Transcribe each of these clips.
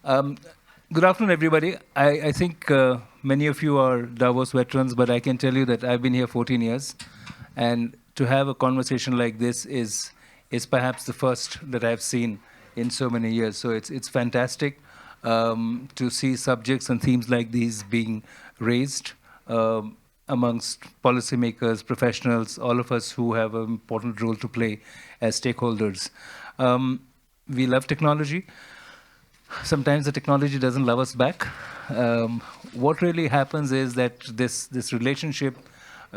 Um, Good afternoon, everybody. I think many of you are Davos veterans, but I can tell you that I've been here 14 years, and to have a conversation like this is perhaps the first that I've seen in so many years. So it's fantastic to see subjects and themes like these being raised amongst policymakers, professionals, all of us who have an important role to play as stakeholders. We love technology. Sometimes the technology doesn't love us back. What really happens is that this relationship,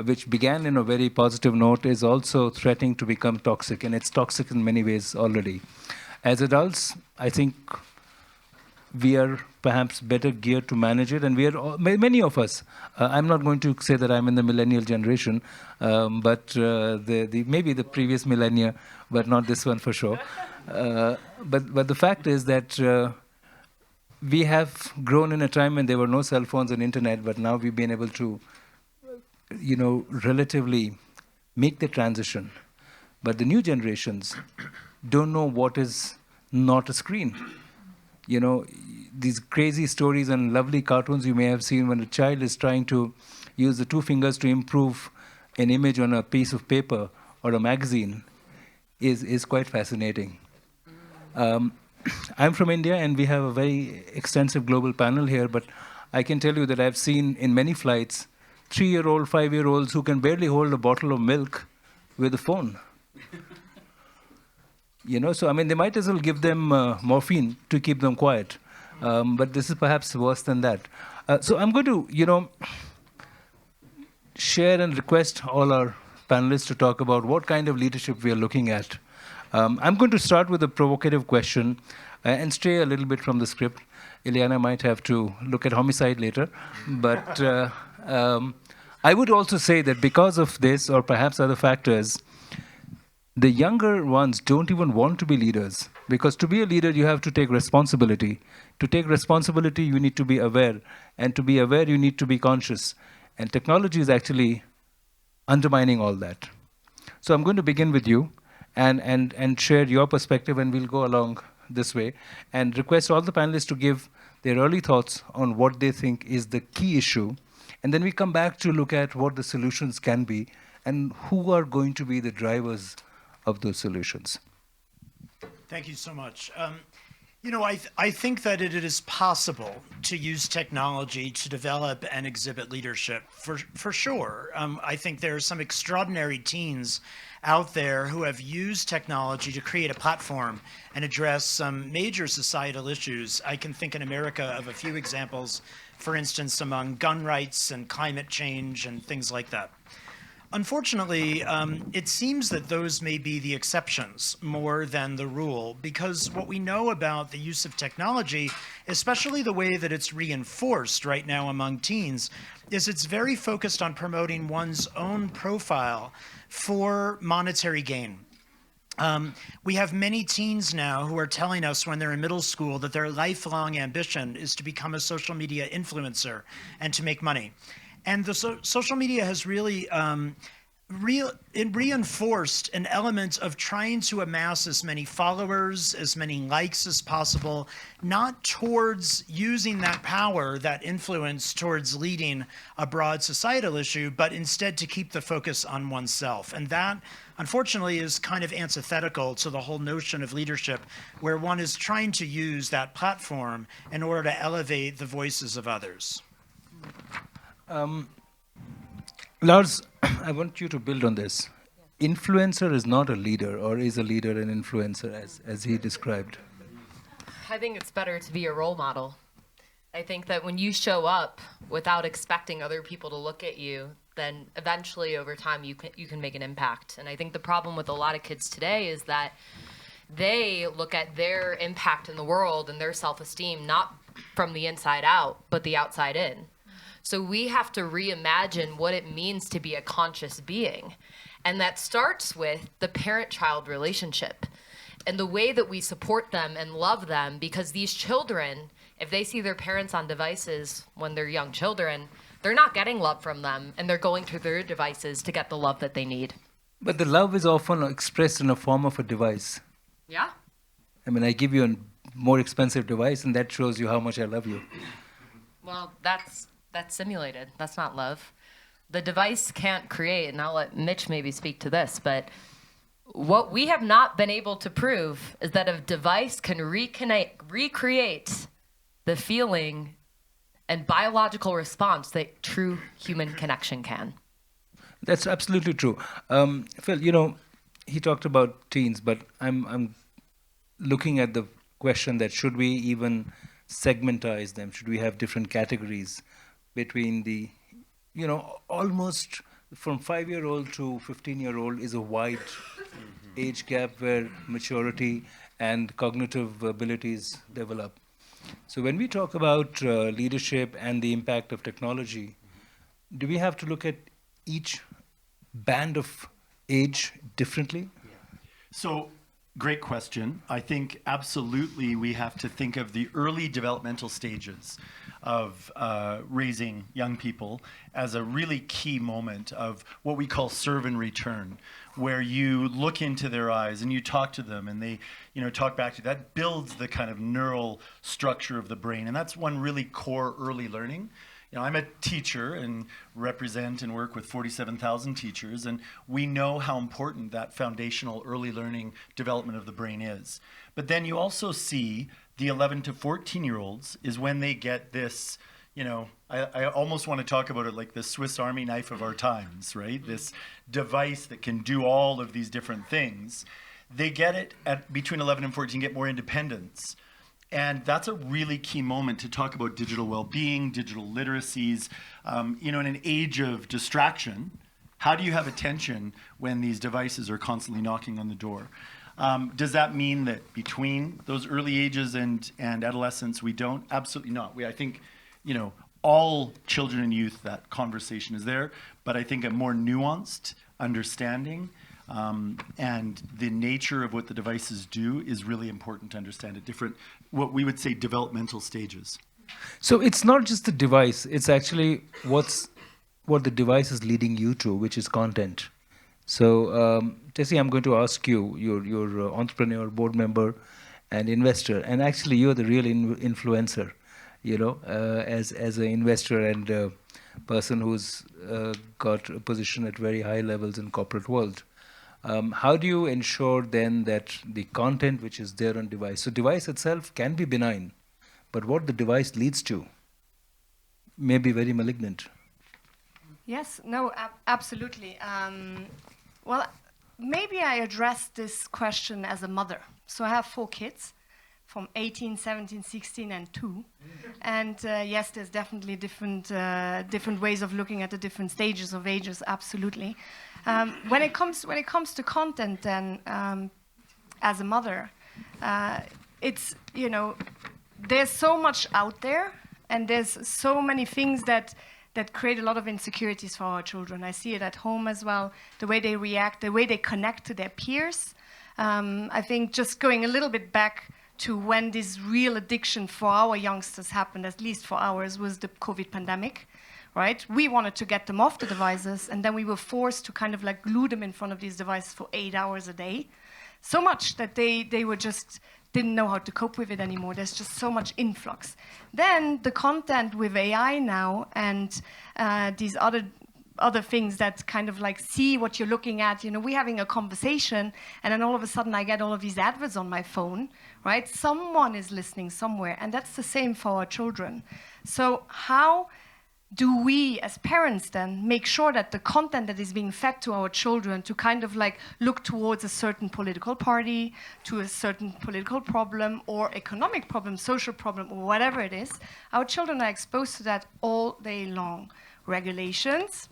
which began in a very positive note, is also threatening to become toxic, and it's toxic in many ways already. As adults, I think we are perhaps better geared to manage it, and we are many of us. I'm not going to say that I'm in the millennial generation, but maybe the previous millennia, but not this one for sure. But the fact is that we have grown in a time when there were no cell phones and internet, but now we've been able to, relatively make the transition. But the new generations don't know what is not a screen. These crazy stories and lovely cartoons you may have seen when a child is trying to use the two fingers to improve an image on a piece of paper or a magazine is quite fascinating. I'm from India, and we have a very extensive global panel here, but I can tell you that I've seen in many flights 3-year-old, 5-year-olds who can barely hold a bottle of milk with a phone. So I mean, they might as well give them morphine to keep them quiet. But this is perhaps worse than that. So I'm going to, share and request all our panelists to talk about what kind of leadership we are looking at. I'm going to start with a provocative question and stray a little bit from the script. Ileana might have to look at homicide later. But I would also say that because of this, or perhaps other factors, the younger ones don't even want to be leaders. Because to be a leader, you have to take responsibility. To take responsibility, you need to be aware. And to be aware, you need to be conscious. And technology is actually undermining all that. So I'm going to begin with you and share your perspective, and we'll go along this way, and request all the panelists to give their early thoughts on what they think is the key issue. And then we come back to look at what the solutions can be and who are going to be the drivers of those solutions. Thank you so much. I think that it is possible to use technology to develop and exhibit leadership, for sure. I think there are some extraordinary teens out there who have used technology to create a platform and address some major societal issues. I can think in America of a few examples, for instance, among gun rights and climate change and things like that. Unfortunately, it seems that those may be the exceptions more than the rule, because what we know about the use of technology, especially the way that it's reinforced right now among teens, is it's very focused on promoting one's own profile for monetary gain. We have many teens now who are telling us when they're in middle school that their lifelong ambition is to become a social media influencer and to make money. And the social media has really reinforced an element of trying to amass as many followers, as many likes as possible, not towards using that power, that influence towards leading a broad societal issue, but instead to keep the focus on oneself. And that, unfortunately, is kind of antithetical to the whole notion of leadership, where one is trying to use that platform in order to elevate the voices of others. Lars, I want you to build on this. Influencer is not a leader, or is a leader an influencer, as he described? I think it's better to be a role model. I think that when you show up without expecting other people to look at you, then eventually over time you can make an impact. And I think the problem with a lot of kids today is that they look at their impact in the world and their self-esteem not from the inside out, but the outside in. So we have to reimagine what it means to be a conscious being. And that starts with the parent-child relationship and the way that we support them and love them, because these children, if they see their parents on devices when they're young children, they're not getting love from them, and they're going to their devices to get the love that they need. But the love is often expressed in a form of a device. Yeah. I mean, I give you a more expensive device, and that shows you how much I love you. Well, that's simulated. That's not love. The device can't create, and I'll let Mitch maybe speak to this, but what we have not been able to prove is that a device can recreate the feeling and biological response that true human connection can. That's absolutely true. Phil, he talked about teens, but I'm looking at the question that should we even segmentize them? Should we have different categories between the, almost from 5-year-old to 15-year-old is a wide age gap where maturity and cognitive abilities develop. So when we talk about leadership and the impact of technology, do we have to look at each band of age differently? So, great question. I think absolutely we have to think of the early developmental stages of raising young people as a really key moment of what we call serve and return, where you look into their eyes and you talk to them and they talk back to you. That builds the kind of neural structure of the brain, and that's one really core early learning. I'm a teacher and represent and work with 47,000 teachers, and we know how important that foundational early learning development of the brain is. But then you also see the 11 to 14-year-olds is when they get this, I almost want to talk about it like the Swiss Army knife of our times, right? This device that can do all of these different things. They get it at between 11 and 14, get more independence. And that's a really key moment to talk about digital well-being, digital literacies. In an age of distraction, how do you have attention when these devices are constantly knocking on the door? Does that mean that between those early ages and adolescence, we don't? Absolutely not. I think, all children and youth, that conversation is there, but I think a more nuanced understanding and the nature of what the devices do is really important to understand at different, what we would say, developmental stages. So it's not just the device, it's actually what the device is leading you to, which is content. So Tessie, I'm going to ask you, you're entrepreneur, board member, and investor, and actually you're the real influencer, as an investor and a person who's got a position at very high levels in corporate world. How do you ensure then that the content which is there on device, so device itself can be benign, but what the device leads to may be very malignant? Yes, no, absolutely. Well, maybe I address this question as a mother. So I have 4 kids from 18, 17, 16, and 2. And yes, there's definitely different ways of looking at the different stages of ages, absolutely. When it comes to content, then as a mother, it's there's so much out there, and there's so many things that create a lot of insecurities for our children. I see it at home as well, the way they react, the way they connect to their peers. I think just going a little bit back to when this real addiction for our youngsters happened, at least for ours, was the COVID pandemic. Right? We wanted to get them off the devices, and then we were forced to kind of like glue them in front of these devices for 8 hours a day. So much that they were just didn't know how to cope with it anymore. There's just so much influx. Then the content with AI now and these other things that kind of like see what you're looking at. We're having a conversation, and then all of a sudden I get all of these adverts on my phone, right? Someone is listening somewhere, and that's the same for our children. So how do we as parents then make sure that the content that is being fed to our children to kind of like look towards a certain political party, to a certain political problem or economic problem, social problem, or whatever it is, our children are exposed to that all day long. Regulations,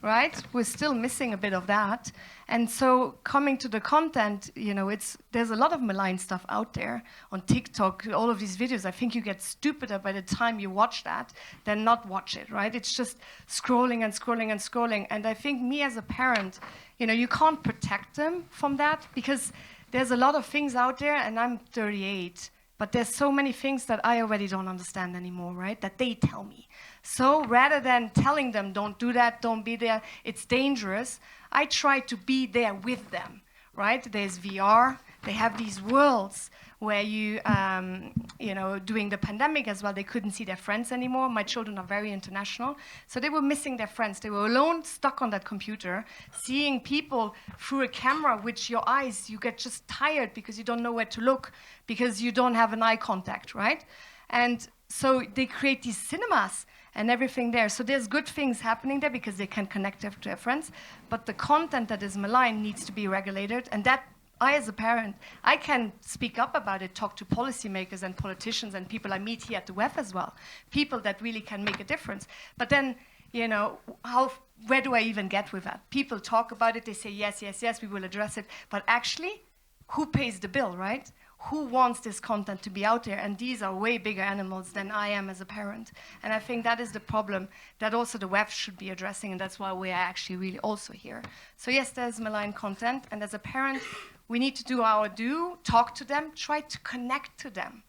right? We're still missing a bit of that. And so coming to the content, there's a lot of malign stuff out there on TikTok, all of these videos. I think you get stupider by the time you watch that than not watch it, right? It's just scrolling and scrolling and scrolling. And I think me as a parent, you can't protect them from that because there's a lot of things out there, and I'm 38, but there's so many things that I already don't understand anymore, right? That they tell me. So rather than telling them, don't do that, don't be there, it's dangerous, I try to be there with them, right? There's VR, they have these worlds where during the pandemic as well, they couldn't see their friends anymore. My children are very international, so they were missing their friends. They were alone, stuck on that computer, seeing people through a camera, which your eyes, you get just tired because you don't know where to look, because you don't have an eye contact, right? And so they create these cinemas and everything there. So there's good things happening there because they can connect to their friends, but the content that is malign needs to be regulated, and that I, as a parent, I can speak up about it, talk to policymakers and politicians and people I meet here at the WEF as well, people that really can make a difference. But then, where do I even get with that? People talk about it, they say, yes, yes, yes, we will address it, but actually, who pays the bill, right? Who wants this content to be out there? And these are way bigger animals than I am as a parent. And I think that is the problem that also the WEF should be addressing, and that's why we are actually really also here. So yes, there's malign content, and as a parent, we need to do our due, talk to them, try to connect to them,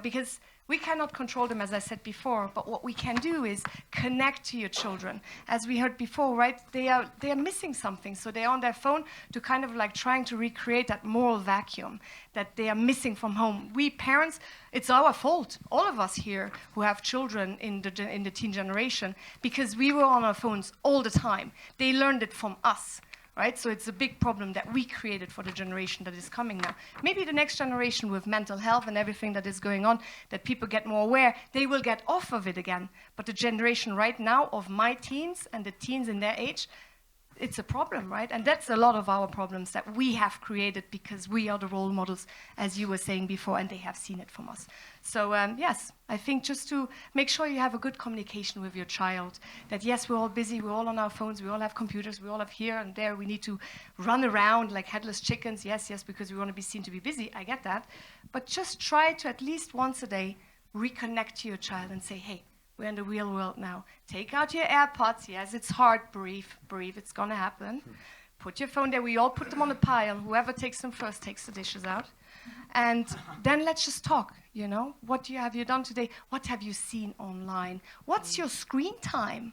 because we cannot control them, as I said before, but what we can do is connect to your children. As we heard before, right, they are missing something, so they're on their phone to kind of like trying to recreate that moral vacuum that they are missing from home. We parents, it's our fault, all of us here who have children in the teen generation, because we were on our phones all the time. They learned it from us. Right? So it's a big problem that we created for the generation that is coming now. Maybe the next generation with mental health and everything that is going on, that people get more aware, they will get off of it again. But the generation right now of my teens and the teens in their age, it's a problem, right? And that's a lot of our problems that we have created because we are the role models, as you were saying before, and they have seen it from us. So yes, I think just to make sure you have a good communication with your child, that yes, we're all busy, we're all on our phones, we all have computers, we all have here and there, we need to run around like headless chickens, yes, because we want to be seen to be busy, I get that. But just try to at least once a day reconnect to your child and say, hey, we're in the real world now. Take out your AirPods. Yes, it's hard. Breathe. It's going to happen. Put your phone there. We all put them on a pile. Whoever takes them first takes the dishes out. And then let's just talk, What have you done today? What have you seen online? What's your screen time?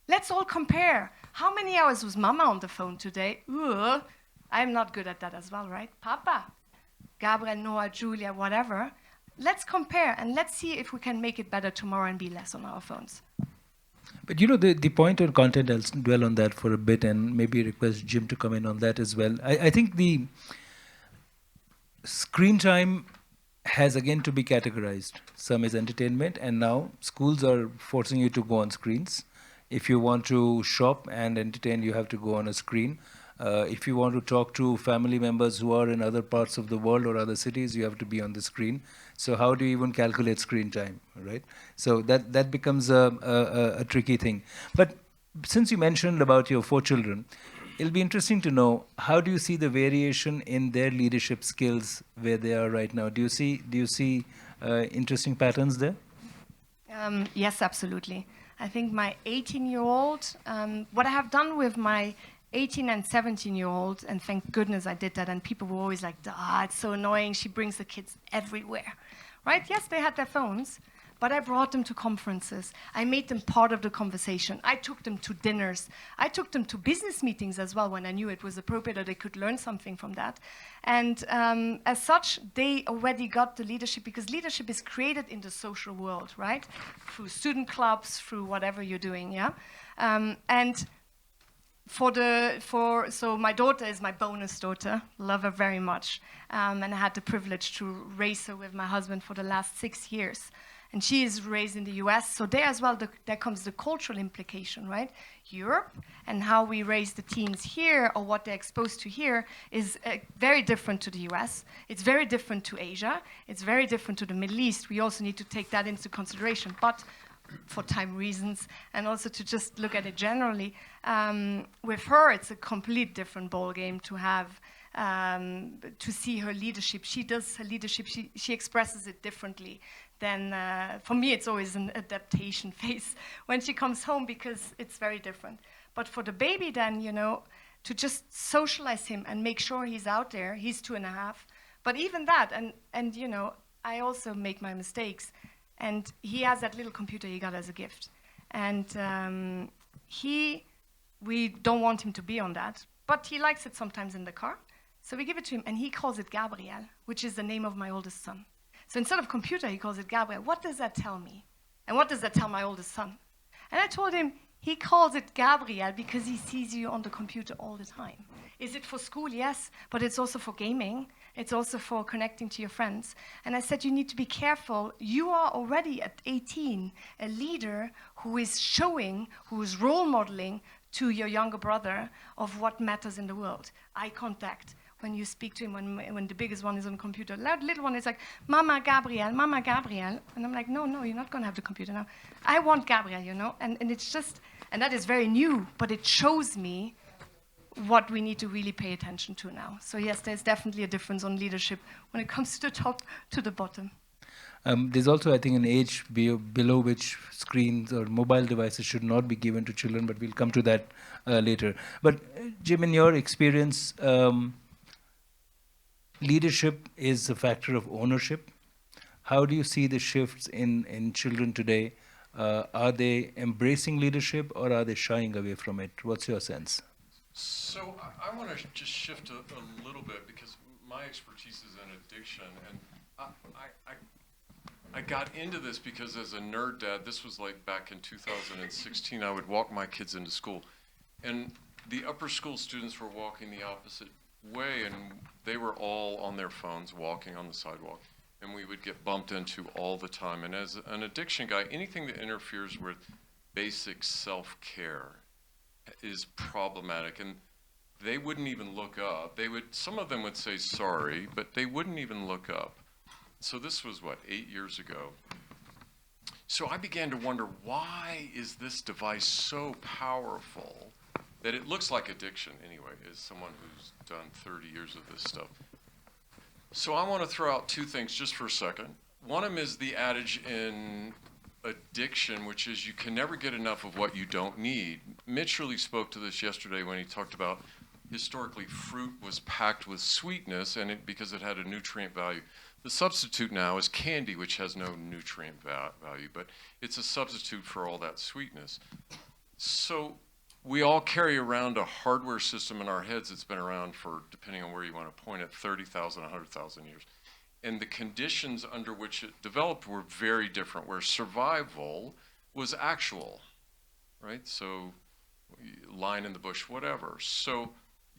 Let's all compare. How many hours was Mama on the phone today? Ugh, I'm not good at that as well, right? Papa, Gabriel, Noah, Julia, whatever. Let's compare and let's see if we can make it better tomorrow and be less on our phones. But the point on content, I'll dwell on that for a bit and maybe request Jim to come in on that as well. I think the screen time has again to be categorized. Some is entertainment, and now schools are forcing you to go on screens. If you want to shop and entertain, you have to go on a screen. If you want to talk to family members who are in other parts of the world or other cities, you have to be on the screen. So how do you even calculate screen time, right? So that becomes a tricky thing. But since you mentioned about your 4 children, it'll be interesting to know, how do you see the variation in their leadership skills where they are right now? Do you see interesting patterns there? Yes, absolutely. I think my 18-year-old, what I have done with my 18 and 17-year-olds, and thank goodness I did that, and people were always like, it's so annoying, she brings the kids everywhere, right? Yes, they had their phones, but I brought them to conferences. I made them part of the conversation. I took them to dinners. I took them to business meetings as well when I knew it was appropriate or they could learn something from that. And as such, they already got the leadership, because leadership is created in the social world, right? Through student clubs, through whatever you're doing, yeah? So my daughter is my bonus daughter, love her very much, and I had the privilege to raise her with my husband for the last 6 years. And she is raised in the US, so there as well, there comes the cultural implication, right? Europe and how we raise the teens here, or what they're exposed to here, is very different to the US. It's very different to Asia. It's very different to the Middle East. We also need to take that into consideration. But for time reasons, and also to just look at it generally, with her, it's a complete different ballgame to have, to see her leadership. She does her leadership, she expresses it differently than, for me, it's always an adaptation phase when she comes home, because it's very different. But for the baby then, to just socialize him and make sure he's out there, he's 2.5. But even that, and I also make my mistakes. And he has that little computer he got as a gift. And we don't want him to be on that, but he likes it sometimes in the car. So we give it to him, and he calls it Gabriel, which is the name of my oldest son. So instead of computer, he calls it Gabriel. What does that tell me? And what does that tell my oldest son? And I told him, he calls it Gabriel because he sees you on the computer all the time. Is it for school? Yes, but it's also for gaming. It's also for connecting to your friends. And I said, you need to be careful. You are already at 18 a leader who is showing, who is role modeling to your younger brother of what matters in the world. Eye contact. When you speak to him, when the biggest one is on the computer, the little one is like, Mama Gabriel, Mama Gabriel. And I'm like, no, you're not going to have the computer now. I want Gabriel, you know? And it's just, and that is very new, but it shows me what we need to really pay attention to now. So yes, there's definitely a difference on leadership when it comes to the top to the bottom. There's also, I think, an age below which screens or mobile devices should not be given to children, but we'll come to that later. But Jim, in your experience, leadership is a factor of ownership. How do you see the shifts in children today? Are they embracing leadership or are they shying away from it? What's your sense? So I want to just shift a little bit because my expertise is in addiction, and I got into this because as a nerd dad, this was like back in 2016, I would walk my kids into school, and the upper school students were walking the opposite way, and they were all on their phones walking on the sidewalk, and we would get bumped into all the time. And as an addiction guy, anything that interferes with basic self-care is problematic, and they wouldn't even look up. Some of them would say sorry, but they wouldn't even look up. So this was 8 years ago. So I began to wonder, why is this device so powerful that it looks like addiction anyway, as someone who's done 30 years of this stuff. So I want to throw out two things just for a second. One of them is the adage in addiction, which is you can never get enough of what you don't need. Mitch really spoke to this yesterday when he talked about historically fruit was packed with sweetness because it had a nutrient value. The substitute now is candy, which has no nutrient value, but it's a substitute for all that sweetness. So we all carry around a hardware system in our heads that's been around for, depending on where you want to point it, 30,000, 100,000 years. And the conditions under which it developed were very different, where survival was actual, right? So line in the bush, whatever. So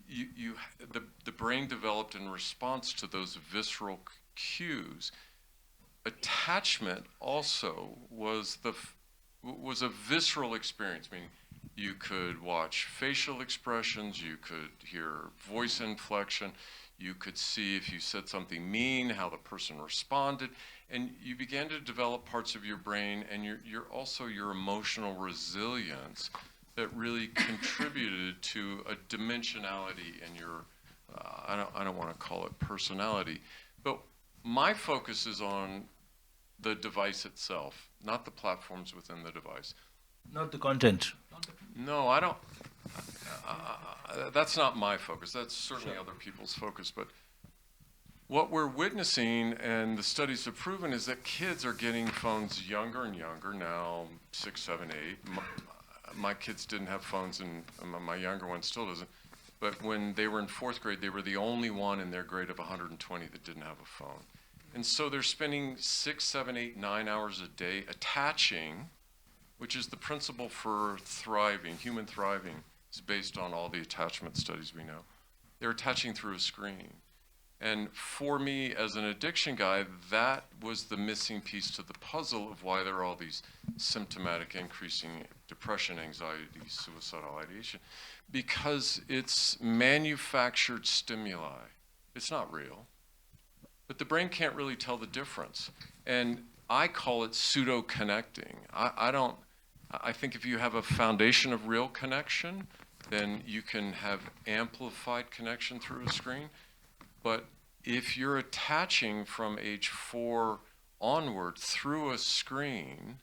the brain developed in response to those visceral cues. Attachment also was a visceral experience, meaning you could watch facial expressions, you could hear voice inflection, you could see if you said something mean, how the person responded, and you began to develop parts of your brain and your emotional resilience that really contributed to a dimensionality in your, I don't want to call it personality, but my focus is on the device itself, not the platforms within the device. Not the content. No, I don't. That's not my focus. That's certainly other people's focus. But what we're witnessing, and the studies have proven, is that kids are getting phones younger and younger now, 6, 7, 8. My kids didn't have phones, and my younger one still doesn't. But when they were in 4th grade, they were the only one in their grade of 120 that didn't have a phone. And so they're spending 6, 7, 8, 9 hours a day attaching, which is the principle for thriving. Human thriving is based on all the attachment studies we know. They're attaching through a screen. And for me, as an addiction guy, that was the missing piece to the puzzle of why there are all these symptomatic increasing depression, anxiety, suicidal ideation, because it's manufactured stimuli. It's not real. But the brain can't really tell the difference. And I call it pseudo-connecting. I think if you have a foundation of real connection, then you can have amplified connection through a screen. But if you're attaching from age 4 onward through a screen,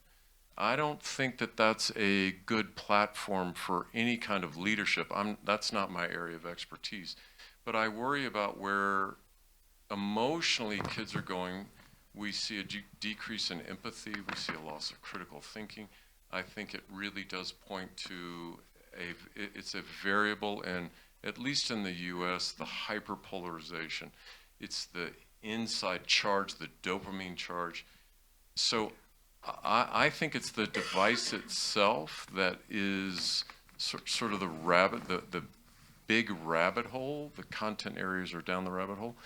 I don't think that that's a good platform for any kind of leadership. That's not my area of expertise. But I worry about where emotionally kids are going. We see a decrease in empathy. We see a loss of critical thinking. I think it really does point to it's a variable in at least in the US, the hyperpolarization. It's the inside charge, the dopamine charge. So I think it's the device itself that is sort of the big rabbit hole. The content areas are down the rabbit hole.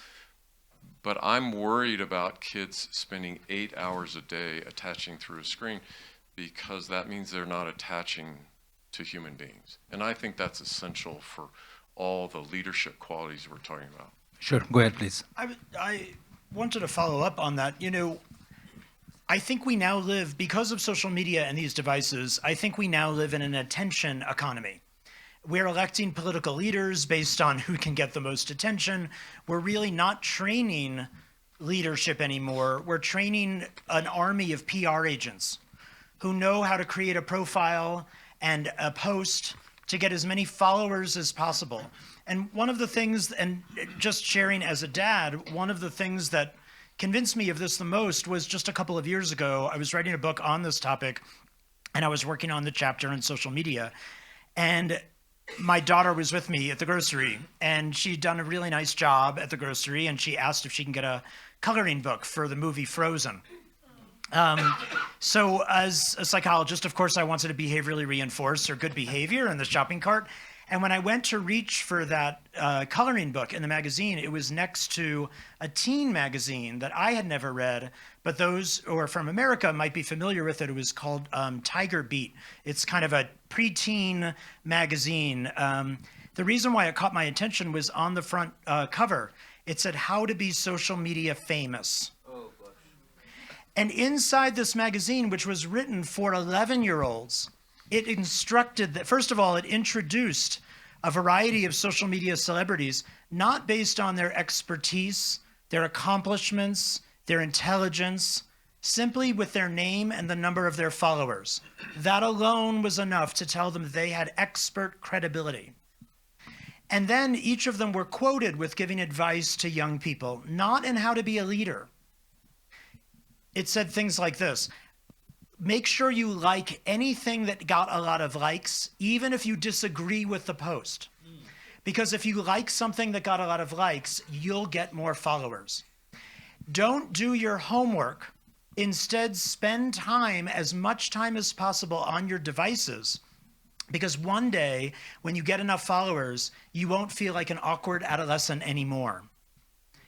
But I'm worried about kids spending 8 hours a day attaching through a screen, because that means they're not attaching to human beings. And I think that's essential for all the leadership qualities we're talking about. Sure, go ahead, please. I wanted to follow up on that. You know, I think we now live, because of social media and these devices, I think we now live in an attention economy. We're electing political leaders based on who can get the most attention. We're really not training leadership anymore. We're training an army of PR agents who know how to create a profile and a post to get as many followers as possible. And one of the things, and just sharing as a dad, one of the things that convinced me of this the most was just a couple of years ago, I was writing a book on this topic, and I was working on the chapter on social media. And my daughter was with me at the grocery, and she'd done a really nice job at the grocery, and she asked if she can get a coloring book for the movie Frozen. So as a psychologist, of course, I wanted to behaviorally reinforce her good behavior in the shopping cart. And when I went to reach for that coloring book in the magazine, it was next to a teen magazine that I had never read, but those who are from America might be familiar with it. It was called Tiger Beat. It's kind of a preteen magazine. The reason why it caught my attention was on the front cover. It said, "How to be social media famous." And inside this magazine, which was written for 11-year-olds, it instructed that, first of all, it introduced a variety of social media celebrities, not based on their expertise, their accomplishments, their intelligence, simply with their name and the number of their followers. That alone was enough to tell them they had expert credibility. And then each of them were quoted with giving advice to young people, not in how to be a leader. It said things like this: make sure you like anything that got a lot of likes, even if you disagree with the post. Because if you like something that got a lot of likes, you'll get more followers. Don't do your homework. Instead, spend time, as much time as possible, on your devices. Because one day, when you get enough followers, you won't feel like an awkward adolescent anymore.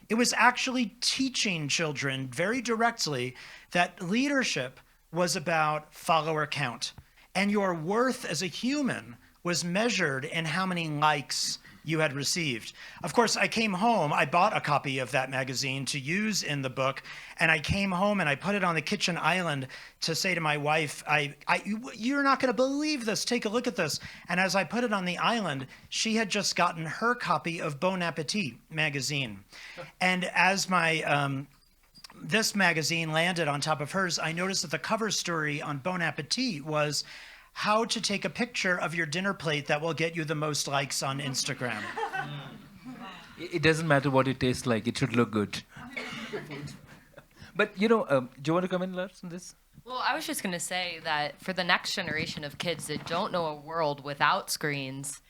It was actually teaching children very directly that leadership was about follower count, and your worth as a human was measured in how many likes you had received. Of course, I came home, I bought a copy of that magazine to use in the book, and I came home and I put it on the kitchen island to say to my wife, you're not going to believe this, take a look at this. And as I put it on the island, she had just gotten her copy of Bon Appetit magazine. And as this magazine landed on top of hers, I noticed that the cover story on Bon Appetit was how to take a picture of your dinner plate that will get you the most likes on Instagram. It doesn't matter what it tastes like, it should look good. But, do you want to come in, Lars, on this? Well, I was just going to say that for the next generation of kids that don't know a world without screens,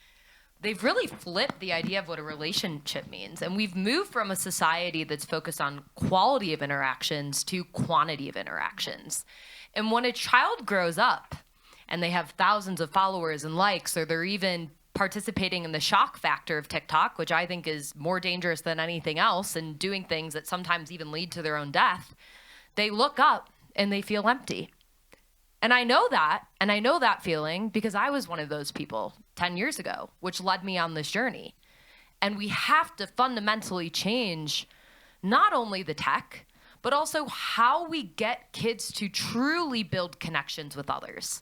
they've really flipped the idea of what a relationship means. And we've moved from a society that's focused on quality of interactions to quantity of interactions. And when a child grows up and they have thousands of followers and likes, or they're even participating in the shock factor of TikTok, which I think is more dangerous than anything else, and doing things that sometimes even lead to their own death, they look up and they feel empty. And I know that feeling because I was one of those people 10 years ago, which led me on this journey. And we have to fundamentally change not only the tech, but also how we get kids to truly build connections with others.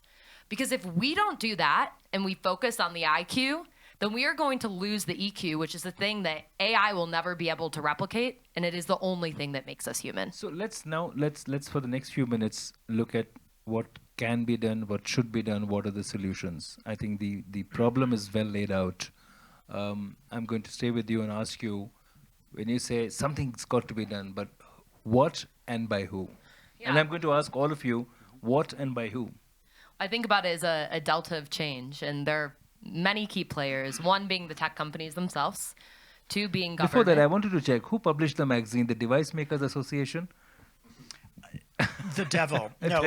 Because if we don't do that and we focus on the IQ, then we are going to lose the EQ, which is the thing that AI will never be able to replicate, and it is the only thing that makes us human. So let's for the next few minutes look at what can be done, what should be done, what are the solutions. I think the problem is well laid out. I'm going to stay with you and ask you, when you say something's got to be done, but what and by who? Yeah. And I'm going to ask all of you, what and by who? I think about it as a delta of change, and there are many key players, one being the tech companies themselves, two being government. Before that, I wanted to check who published the magazine, the Device Makers Association? The devil. No,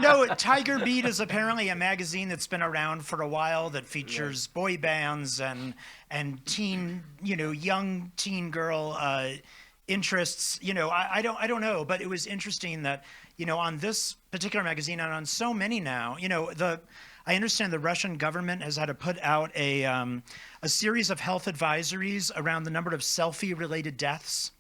no. Tiger Beat is apparently a magazine that's been around for a while that features boy bands and teen, young teen girl interests. I don't know, but it was interesting that on this particular magazine and on so many now, I understand the Russian government has had to put out a series of health advisories around the number of selfie-related deaths.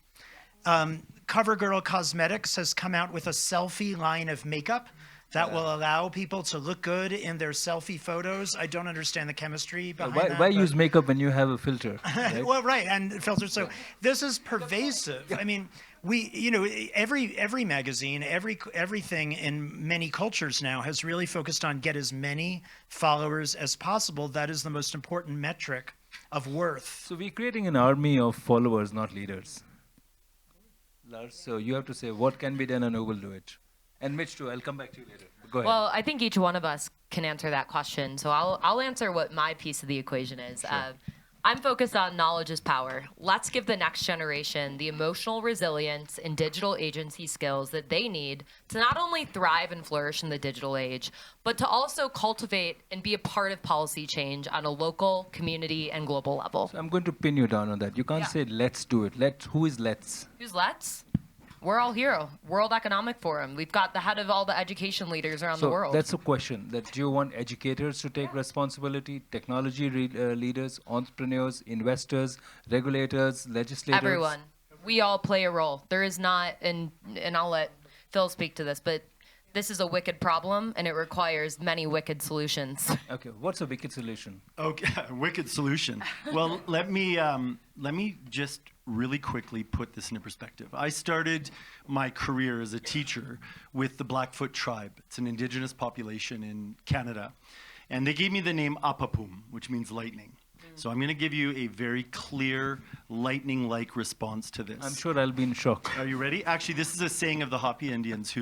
CoverGirl Cosmetics has come out with a selfie line of makeup that will allow people to look good in their selfie photos. I don't understand the chemistry behind that. Why use makeup when you have a filter? Right? Well, right, and filters. So this is pervasive. I mean, every magazine, everything in many cultures now has really focused on get as many followers as possible. That is the most important metric of worth. So we're creating an army of followers, not leaders. Lars, so you have to say what can be done and who will do it. And Mitch too, I'll come back to you later. Go ahead. Well, I think each one of us can answer that question. So I'll answer what my piece of the equation is. Sure. I'm focused on knowledge is power. Let's give the next generation the emotional resilience and digital agency skills that they need to not only thrive and flourish in the digital age, but to also cultivate and be a part of policy change on a local, community, and global level. So I'm going to pin you down on that. You can't say let's do it. Who is let's? Who's let's? We're all here. World Economic Forum. We've got the head of all the education leaders around the world. So that's a question. That do you want educators to take responsibility, technology leaders, entrepreneurs, investors, regulators, legislators? Everyone. We all play a role. There is not, and I'll let Phil speak to this, but this is a wicked problem, and it requires many wicked solutions. Okay, what's a wicked solution? Okay, wicked solution. Well, let me just really quickly put this into perspective. I started my career as a teacher with the Blackfoot tribe. It's an indigenous population in Canada. And they gave me the name Apapum, which means lightning. So I'm going to give you a very clear, lightning-like response to this. I'm sure I'll be in shock. Are you ready? Actually, this is a saying of the Hopi Indians,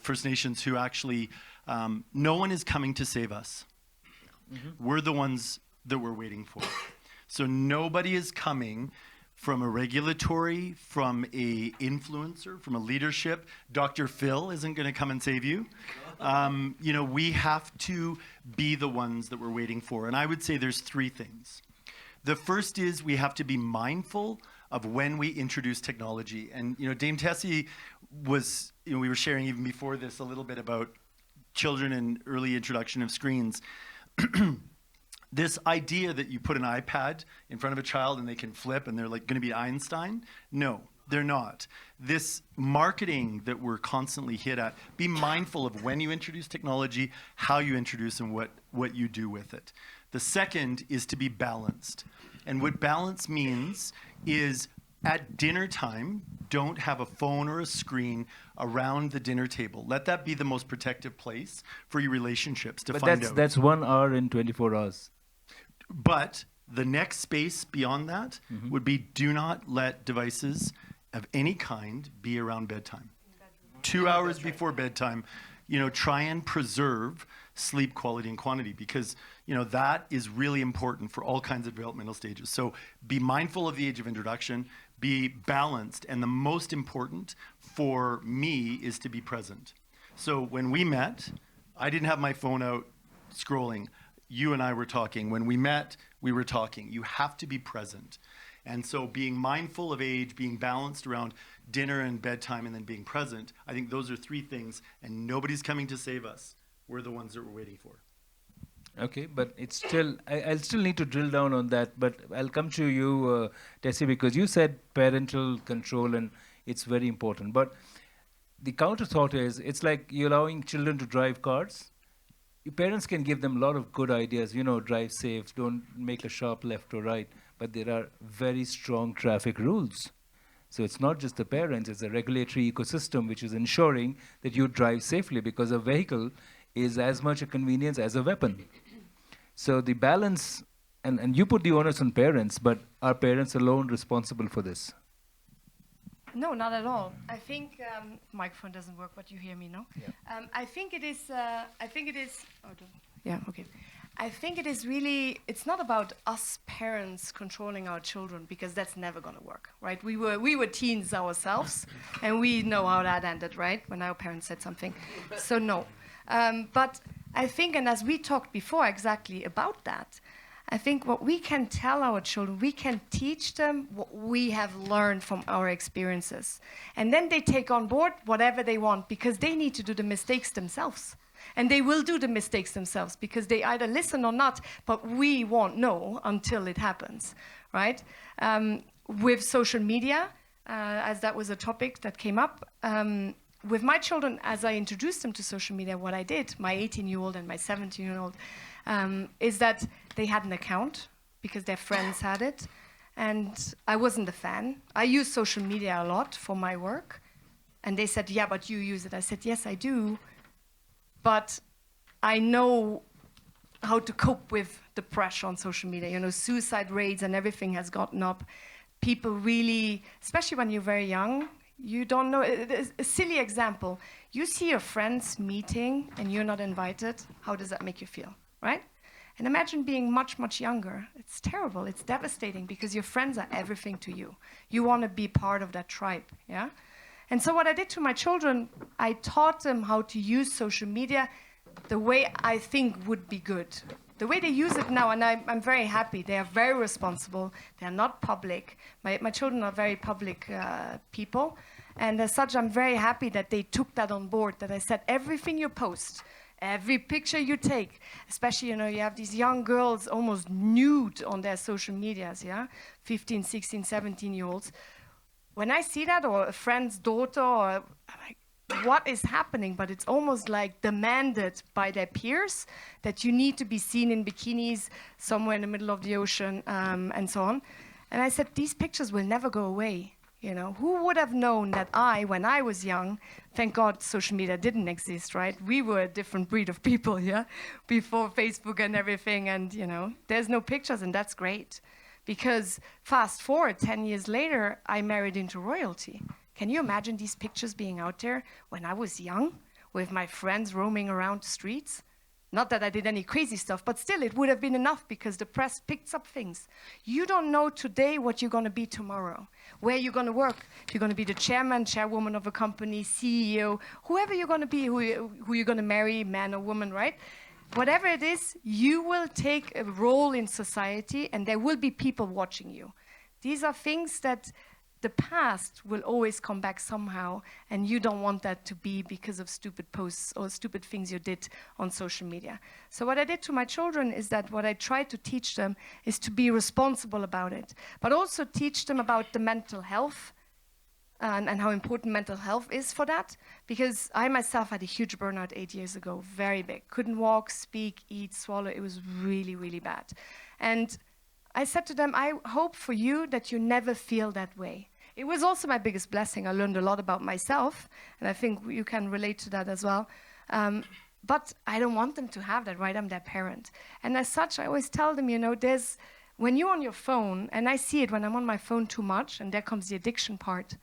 First Nations, who actually, no one is coming to save us. Mm-hmm. We're the ones that we're waiting for. So nobody is coming from a regulatory, from a influencer, from a leadership. Dr. Phil isn't going to come and save you. We have to be the ones that we're waiting for. And I would say there's three things. The first is we have to be mindful of when we introduce technology. And, Dame Tessie was, we were sharing even before this a little bit about children and early introduction of screens. This idea that you put an iPad in front of a child and they can flip and they're like going to be Einstein, no, they're not. This marketing that we're constantly hit at, be mindful of when you introduce technology, how you introduce and what you do with it. The second is to be balanced. And what balance means is at dinner time, don't have a phone or a screen around the dinner table. Let that be the most protective place for your relationships to find out. That's 1 hour in 24 hours. But the next space beyond that would be do not let devices of any kind be around bedtime. 2 hours before bedtime, try and preserve sleep quality and quantity because, that is really important for all kinds of developmental stages. So be mindful of the age of introduction, be balanced, and the most important for me is to be present. So when we met, I didn't have my phone out scrolling. You and I were talking. When we met, we were talking. You have to be present. And so being mindful of age, being balanced around dinner and bedtime, and then being present, I think those are three things, and nobody's coming to save us. We're the ones that we're waiting for. Okay, but it's still, I'll still need to drill down on that, but I'll come to you, Tessie, because you said parental control, and it's very important. But the counter thought is, it's like you're allowing children to drive cars. Your parents can give them a lot of good ideas, drive safe, don't make a sharp left or right, but there are very strong traffic rules. So it's not just the parents, it's a regulatory ecosystem which is ensuring that you drive safely because a vehicle is as much a convenience as a weapon. So the balance, and you put the onus on parents, but are parents alone responsible for this? No, not at all. I think microphone doesn't work, but you hear me, no? Yeah. I think it is. I think it is really, it's not about us parents controlling our children, because that's never going to work, right? We were teens ourselves, and we know how that ended, right? When our parents said something. So no. But I think, and as we talked before exactly about that, I think what we can tell our children, we can teach them what we have learned from our experiences. And then they take on board whatever they want, because they need to do the mistakes themselves. And they will do the mistakes themselves, because they either listen or not, but we won't know until it happens, right? With social media, as that was a topic that came up, with my children, as I introduced them to social media, what I did, my 18-year-old and my 17-year-old, is that they had an account because their friends had it. And I wasn't a fan. I use social media a lot for my work. And they said, yeah, but you use it. I said, yes, I do. But I know how to cope with the pressure on social media. You know, suicide rates and everything has gotten up. People really, especially when you're very young, you don't know. A silly example. You see your friends meeting and you're not invited. How does that make you feel, right? And imagine being much, much younger. It's terrible. It's devastating, because your friends are everything to you. You want to be part of that tribe, yeah? And so what I did to my children, I taught them how to use social media the way I think would be good. The way they use it now, and I'm very happy. They are very responsible. They are not public. My children are very public people. And as such, I'm very happy that they took that on board, that I said, everything you post, every picture you take, especially, you know, you have these young girls almost nude on their social medias, yeah? 15, 16, 17-year-olds. When I see that, or a friend's daughter, or I'm like, what is happening? But it's almost like demanded by their peers that you need to be seen in bikinis somewhere in the middle of the ocean, and so on. And I said, these pictures will never go away. You know, who would have known that when I was young, thank God social media didn't exist, right? We were a different breed of people, yeah, before Facebook and everything. And, you know, there's no pictures, and that's great. Because fast forward 10 years later, I married into royalty. Can you imagine these pictures being out there when I was young, with my friends roaming around the streets? Not that I did any crazy stuff, but still it would have been enough, because the press picks up things. You don't know today what you're going to be tomorrow, where you're going to work. If you're going to be the chairman, chairwoman of a company, CEO, whoever you're going to be, who you're going to marry, man or woman, right? Whatever it is, you will take a role in society, and there will be people watching you. These are things that the past will always come back somehow, and you don't want that to be because of stupid posts or stupid things you did on social media. So what I did to my children is that what I tried to teach them is to be responsible about it, but also teach them about the mental health and how important mental health is for that. Because I myself had a huge burnout 8 years ago, very big. Couldn't walk, speak, eat, swallow. It was really, really bad. And I said to them, I hope for you that you never feel that way. It was also my biggest blessing. I learned a lot about myself, and I think you can relate to that as well. But I don't want them to have that, right? I'm their parent. And as such, I always tell them, you know, when you're on your phone, and I see it when I'm on my phone too much, and there comes the addiction part,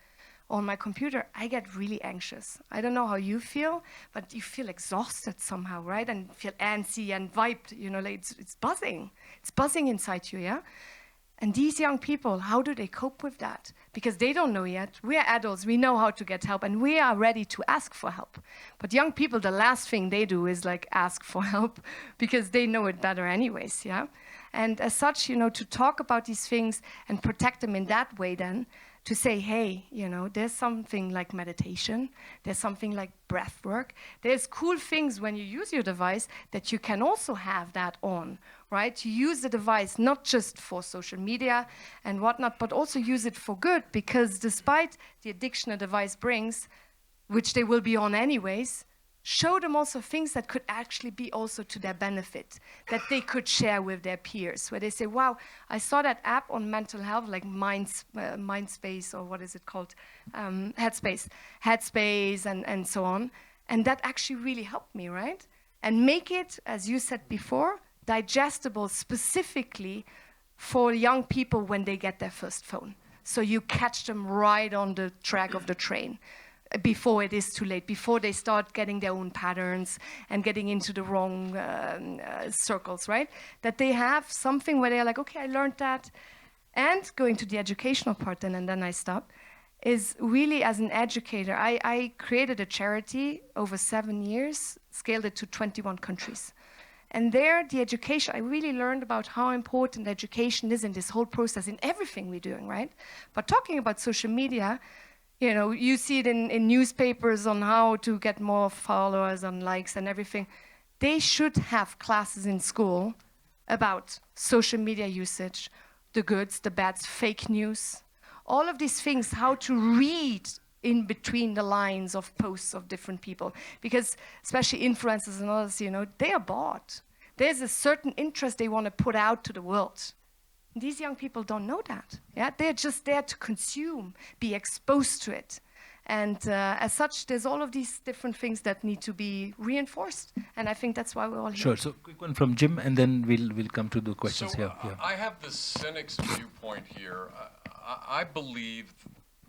on my computer, I get really anxious. I don't know how you feel, but you feel exhausted somehow, right? And feel antsy and vibed, you know, like it's buzzing. It's buzzing inside you, yeah? And these young people, how do they cope with that? Because they don't know yet. We are adults, we know how to get help, and we are ready to ask for help. But young people, the last thing they do is like ask for help, because they know it better anyways, yeah? And as such, you know, to talk about these things and protect them in that way then, to say, hey, you know, there's something like meditation, there's something like breath work, there's cool things when you use your device that you can also have that on, right? You use the device not just for social media and whatnot, but also use it for good, because despite the addiction a device brings, which they will be on anyways, show them also things that could actually be also to their benefit, that they could share with their peers, where they say, wow, I saw that app on mental health, like Mindspace, or what is it called? Headspace, and so on. And that actually really helped me, right? And make it, as you said before, digestible specifically for young people when they get their first phone. So you catch them right on the track of the train. before it is too late, before they start getting their own patterns and getting into the wrong circles, right? That they have something where they're like, okay, I learned that. And going to the educational part then, and then I stop, is really as an educator, I created a charity over 7 years, scaled it to 21 countries. And there, the education, I really learned about how important education is in this whole process, in everything we're doing, right? But talking about social media, you know, you see it in newspapers on how to get more followers and likes and everything. They should have classes in school about social media usage, the goods, the bads, fake news, all of these things, how to read in between the lines of posts of different people, because especially influencers and others, you know, they are bought. There's a certain interest they want to put out to the world. These young people don't know that. Yeah, they're just there to consume, be exposed to it. And as such, there's all of these different things that need to be reinforced. And I think that's why we're all here. Sure. So quick one from Jim, and then we'll come to the questions So here. Yeah. I have the cynic's viewpoint here. I believe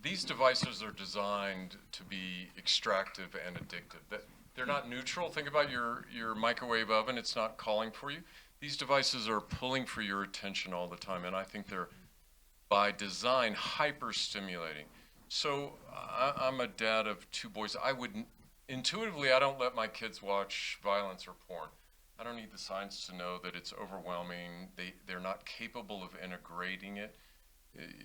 these devices are designed to be extractive and addictive. That they're not neutral. Think about your microwave oven. It's not calling for you. These devices are pulling for your attention all the time, and I think they're, by design, hyper-stimulating. So I'm a dad of 2 boys. Intuitively, I don't let my kids watch violence or porn. I don't need the science to know that it's overwhelming. They're not capable of integrating it.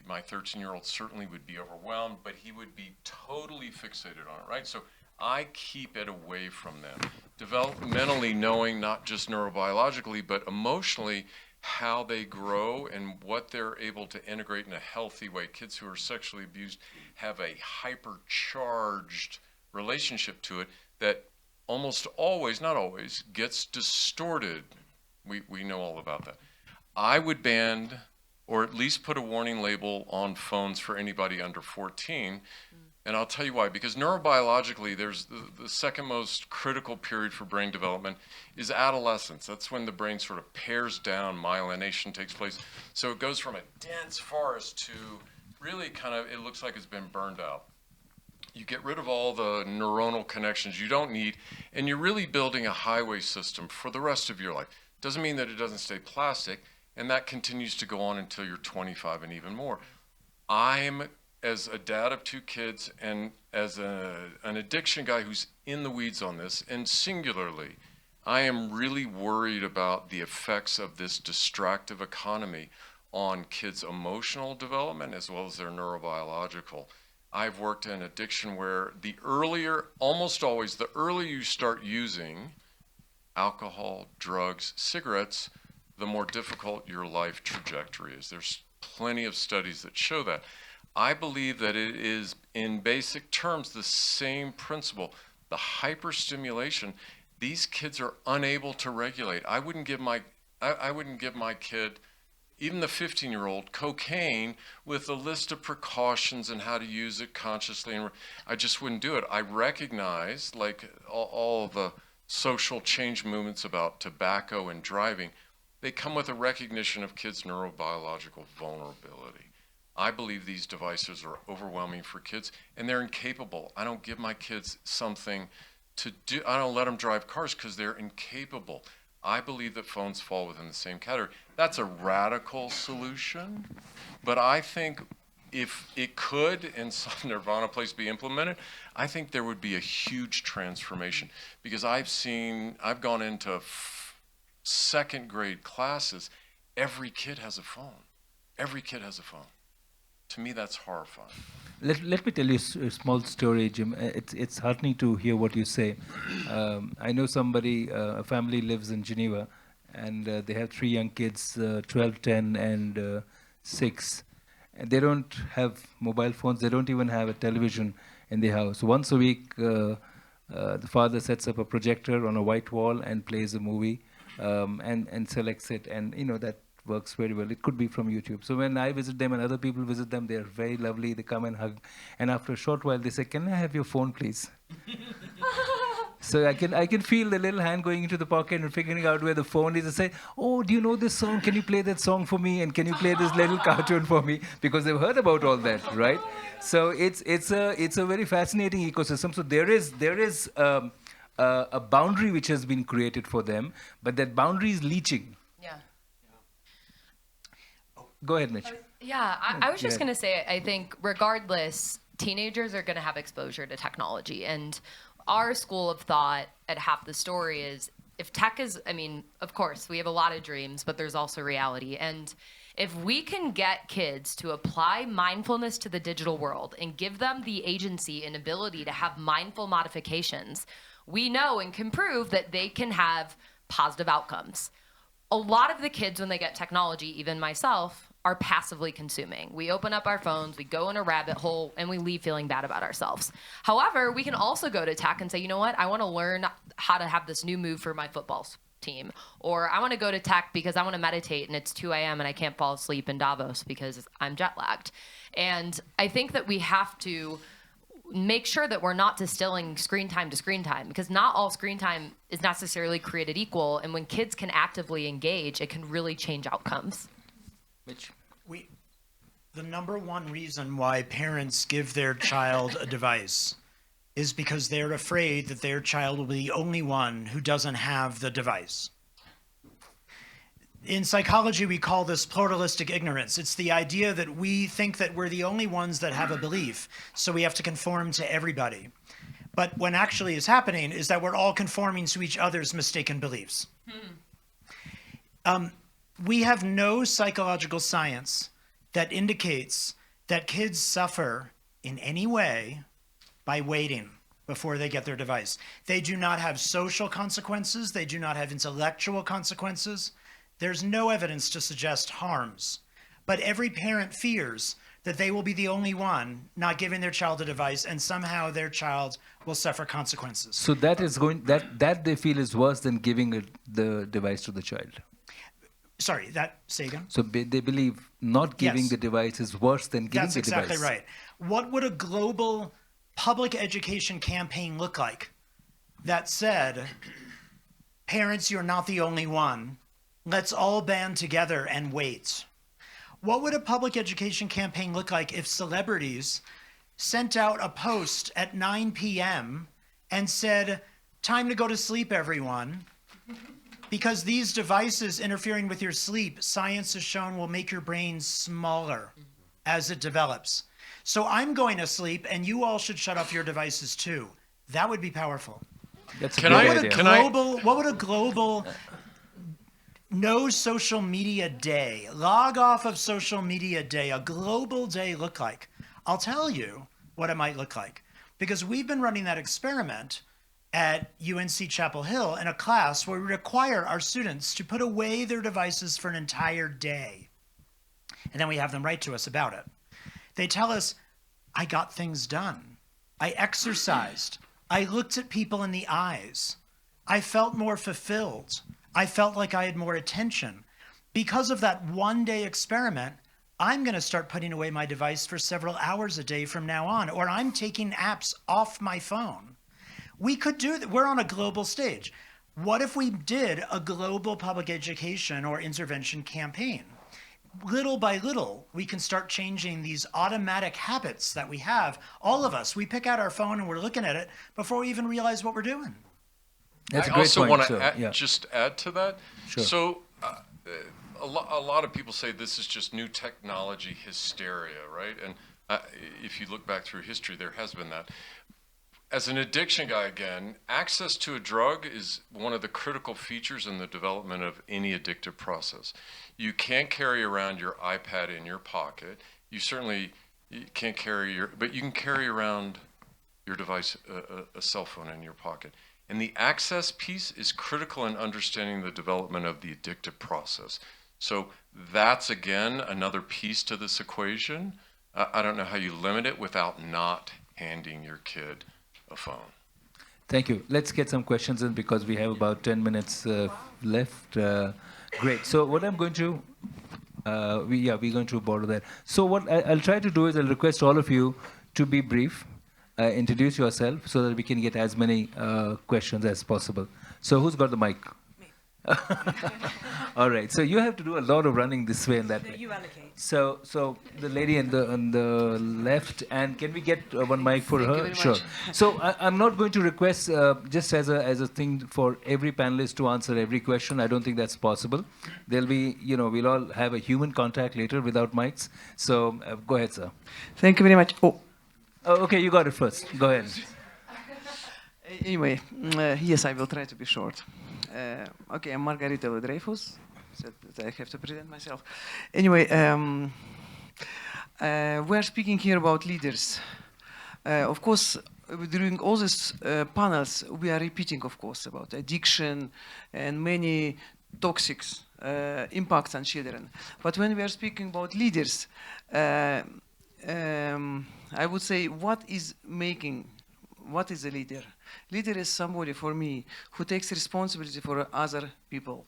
My 13-year-old certainly would be overwhelmed, but he would be totally fixated on it, right? So I keep it away from them. Developmentally knowing, not just neurobiologically, but emotionally, how they grow and what they're able to integrate in a healthy way. Kids who are sexually abused have a hypercharged relationship to it that almost always, not always, gets distorted. We know all about that. I would ban, or at least put a warning label on phones for anybody under 14. And I'll tell you why. Because neurobiologically, there's the second most critical period for brain development is adolescence. That's when the brain sort of pairs down, myelination takes place. So it goes from a dense forest to really kind of, it looks like it's been burned out. You get rid of all the neuronal connections you don't need, and you're really building a highway system for the rest of your life. Doesn't mean that it doesn't stay plastic, and that continues to go on until you're 25 and even more. I'm, as a dad of 2 kids and as an addiction guy who's in the weeds on this, and singularly, I am really worried about the effects of this distractive economy on kids' emotional development as well as their neurobiological. I've worked in addiction where the earlier, almost always, the earlier you start using alcohol, drugs, cigarettes, the more difficult your life trajectory is. There's plenty of studies that show that. I believe that it is, in basic terms, the same principle. The hyperstimulation, these kids are unable to regulate. I wouldn't give my kid, even the 15-year-old, cocaine with a list of precautions and how to use it consciously. And I just wouldn't do it. I recognize, like all the social change movements about tobacco and driving, they come with a recognition of kids' neurobiological vulnerability. I believe these devices are overwhelming for kids, and they're incapable. I don't give my kids something to do. I don't let them drive cars because they're incapable. I believe that phones fall within the same category. That's a radical solution, but I think if it could, in some nirvana place, be implemented, I think there would be a huge transformation. Because I've gone into second grade classes, every kid has a phone. Every kid has a phone. To me, that's horrifying. Let me tell you a small story, Jim. It's heartening to hear what you say. I know somebody, a family lives in Geneva, and they have 3 young kids, 12, 10, and 6. And they don't have mobile phones. They don't even have a television in the house. Once a week, the father sets up a projector on a white wall and plays a movie and selects it. And, you know, that works very well. It could be from YouTube. So when I visit them and other people visit them, they're very lovely. They come and hug. And after a short while, they say, "Can I have your phone, please?" So I can feel the little hand going into the pocket and figuring out where the phone is and say, oh, do you know this song? Can you play that song for me? And can you play this little cartoon for me? Because they've heard about all that, right? So it's a very fascinating ecosystem. So there is a boundary which has been created for them, but that boundary is leaching. Yeah. Go ahead, Mitch. Yeah, I was just Yeah. going to say, I think regardless, teenagers are going to have exposure to technology. And our school of thought at Half the Story is if tech is, I mean, of course, we have a lot of dreams, but there's also reality. And if we can get kids to apply mindfulness to the digital world and give them the agency and ability to have mindful modifications, we know and can prove that they can have positive outcomes. A lot of the kids, when they get technology, even myself, are passively consuming. We open up our phones, we go in a rabbit hole, and we leave feeling bad about ourselves. However, we can also go to tech and say, you know what, I want to learn how to have this new move for my football team. Or I want to go to tech because I want to meditate and it's 2 a.m. and I can't fall asleep in Davos because I'm jet lagged. And I think that we have to make sure that we're not distilling screen time to screen time, because not all screen time is necessarily created equal. And when kids can actively engage, it can really change outcomes. Mitch? The number one reason why parents give their child a device is because they're afraid that their child will be the only one who doesn't have the device. In psychology, we call this pluralistic ignorance. It's the idea that we think that we're the only ones that have a belief, so we have to conform to everybody. But what actually is happening is that we're all conforming to each other's mistaken beliefs. We have no psychological science that indicates that kids suffer in any way by waiting before they get their device. They do not have social consequences. They do not have intellectual consequences. There's no evidence to suggest harms. But every parent fears that they will be the only one not giving their child a device, and somehow their child will suffer consequences. So that is going that they feel is worse than giving the device to the child. Sorry, say again? So they believe not giving Yes. the device is worse than giving That's the device. exactly right. What would a global public education campaign look like that said, parents, you're not the only one. Let's all band together and wait. What would a public education campaign look like if celebrities sent out a post at 9 p.m. and said, time to go to sleep, everyone, because these devices interfering with your sleep, science has shown will make your brain smaller as it develops. So I'm going to sleep, and you all should shut off your devices too. That would be powerful. That's a Can great I- idea. can I- What would a global no social media day, log off of social media day, a global day look like? I'll tell you what it might look like, because we've been running that experiment at UNC Chapel Hill in a class where we require our students to put away their devices for an entire day. And then we have them write to us about it. They tell us, I got things done. I exercised. I looked at people in the eyes. I felt more fulfilled. I felt like I had more attention. Because of that one-day experiment, I'm going to start putting away my device for several hours a day from now on, or I'm taking apps off my phone. We could do that. We're on a global stage. What if we did a global public education or intervention campaign? Little by little, we can start changing these automatic habits that we have. All of us, we pick out our phone and we're looking at it before we even realize what we're doing. That's a I great also point. want So, to yeah. just add to that. Sure. So a lot of people say this is just new technology hysteria, right? And if you look back through history, there has been that. As an addiction guy, again, access to a drug is one of the critical features in the development of any addictive process. You can't carry around your iPad in your pocket. You certainly can't carry but you can carry around your device, a cell phone in your pocket. And the access piece is critical in understanding the development of the addictive process. So that's, again, another piece to this equation. I don't know how you limit it without not handing your kid a phone. Thank you. Let's get some questions in because we have about 10 minutes left. Great. So what I'm going to, we're going to borrow that. So what I'll try to do is I'll request all of you to be brief. introduce yourself so that we can get as many questions as possible. So who's got the mic? All right. So you have to do a lot of running this way and that way. You allocate. So the lady on the left, and can we get one mic for Thank you her? very Sure. much. So I'm not going to request just as a thing for every panelist to answer every question. I don't think that's possible. There'll be, we'll all have a human contact later without mics. So go ahead, sir. Thank you very much. Oh, Oh, okay, you got it first. Go ahead. anyway, yes, I will try to be short. Okay, I'm Margarita Dreyfus. So that I have to present myself. Anyway, we're speaking here about leaders. Of course, during all these panels, we are repeating, of course, about addiction and many toxic impacts on children. But when we are speaking about leaders, I would say, what is a leader? Leader is somebody, for me, who takes responsibility for other people.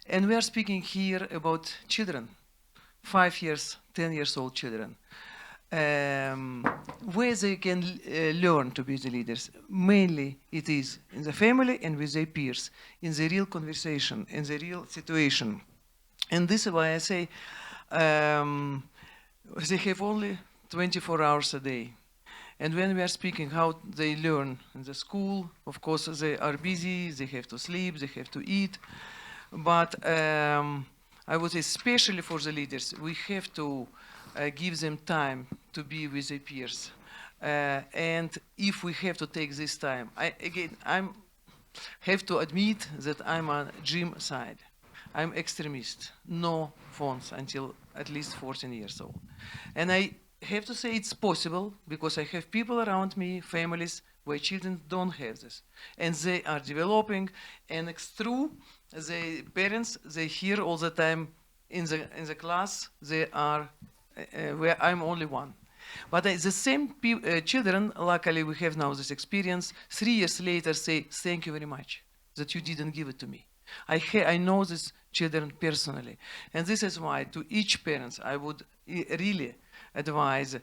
And we are speaking here about children, 5 years, 10 years old children, where they can learn to be the leaders. Mainly it is in the family and with their peers, in the real conversation, in the real situation. And this is why I say they have only 24 hours a day. And when we are speaking how they learn in the school, of course they are busy, they have to sleep, they have to eat. But I would say, especially for the leaders, we have to give them time to be with their peers. And if we have to take this time, I have to admit that I'm on gym side. I'm extremist. No phones until at least 14 years old. And I have to say it's possible because I have people around me, families, where children don't have this. And they are developing, and it's true, the parents, they hear all the time in the class, they are, where I'm only one. But the same children, luckily we have now this experience, 3 years later say, thank you very much that you didn't give it to me. I know these children personally. And this is why to each parent I would really advise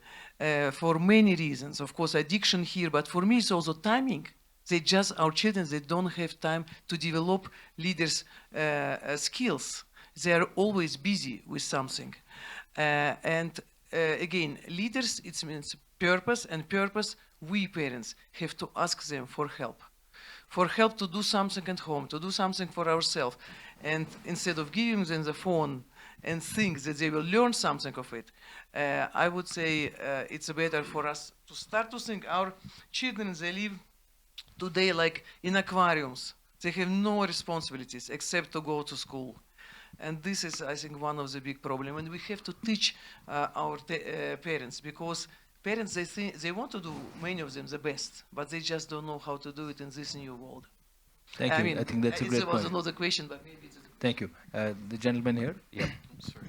for many reasons. Of course, addiction here, but for me it's also timing. Our children, they don't have time to develop leaders' skills. They are always busy with something. Again, leaders, it means purpose, and purpose, we parents have to ask them for help to do something at home, to do something for ourselves. And instead of giving them the phone and think that they will learn something of it, I would say it's better for us to start to think our children, they live today like in aquariums. They have no responsibilities except to go to school. And this is, I think, one of the big problems. And we have to teach our parents, because parents, they want to do, many of them, the best, but they just don't know how to do it in this new world. Thank you. I think that's a great It was point. another question, but maybe it's Thank you. The gentleman here? Yeah.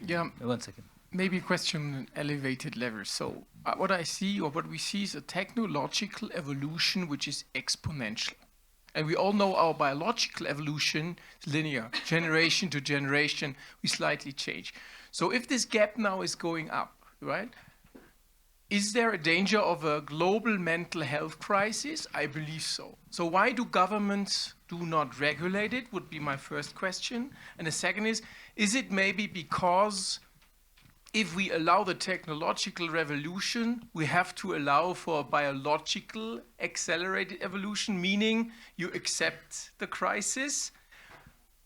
Yeah, 1 second. maybe a question on an elevated level. So what I see, or what we see, is a technological evolution which is exponential. And we all know our biological evolution is linear. Generation to generation, we slightly change. So if this gap now is going up, right, is there a danger of a global mental health crisis? I believe so. So why do governments do not regulate it, would be my first question. And the second is it maybe because if we allow the technological revolution, we have to allow for a biological accelerated evolution, meaning you accept the crisis?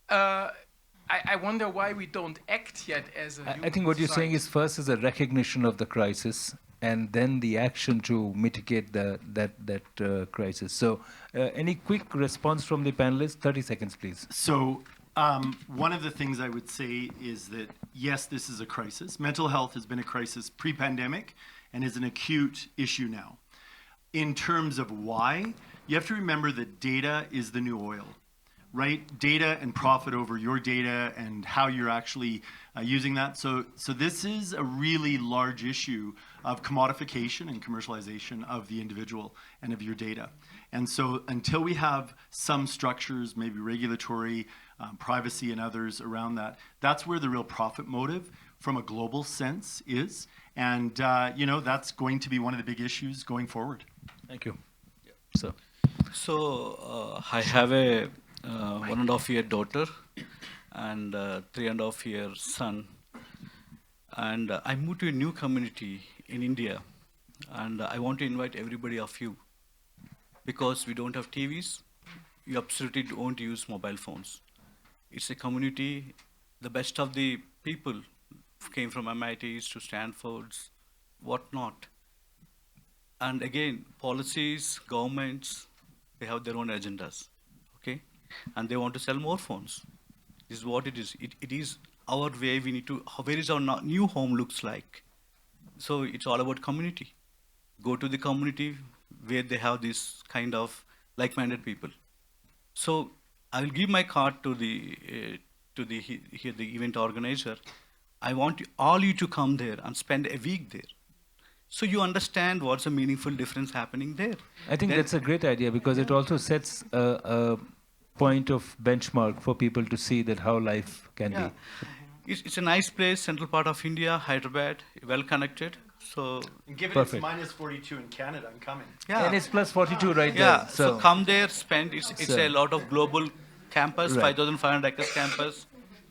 I wonder why we don't act yet as a I think what you're saying is first is a recognition of the crisis, and then the action to mitigate that crisis. So any quick response from the panelists? 30 seconds, please. So one of the things I would say is that, yes, this is a crisis. Mental health has been a crisis pre-pandemic and is an acute issue now. In terms of why, you have to remember that data is the new oil, right? Data and profit over your data and how you're actually using that. So this is a really large issue of commodification and commercialization of the individual and of your data. And so until we have some structures, maybe regulatory, privacy and others around that, that's where the real profit motive from a global sense is. And, that's going to be one of the big issues going forward. Thank you. So, I have a 1.5-year daughter and 3.5-year son. And I moved to a new community in India. And I want to invite everybody of you. Because we don't have TVs, you absolutely don't use mobile phones. It's a community, the best of the people came from MITs to Stanfords, whatnot. And again, policies, governments, they have their own agendas, okay? And they want to sell more phones. This is what it is. It is our way. We need to, where is our new home looks like. So it's all about community. Go to the community where they have this kind of like-minded people. So I will give my card to the event organizer. I want all you to come there and spend a week there. So you understand what's a meaningful difference happening there. I think that's a great idea because it also sets a point of benchmark for people to see that how life can be. It's a nice place, central part of India, Hyderabad, well connected. So and given perfect. It's -42 in Canada, I'm coming. Yeah. And it's +42 right Yeah, there. so come there, spend. It's a lot of global campus, Right. 5,500 acres campus.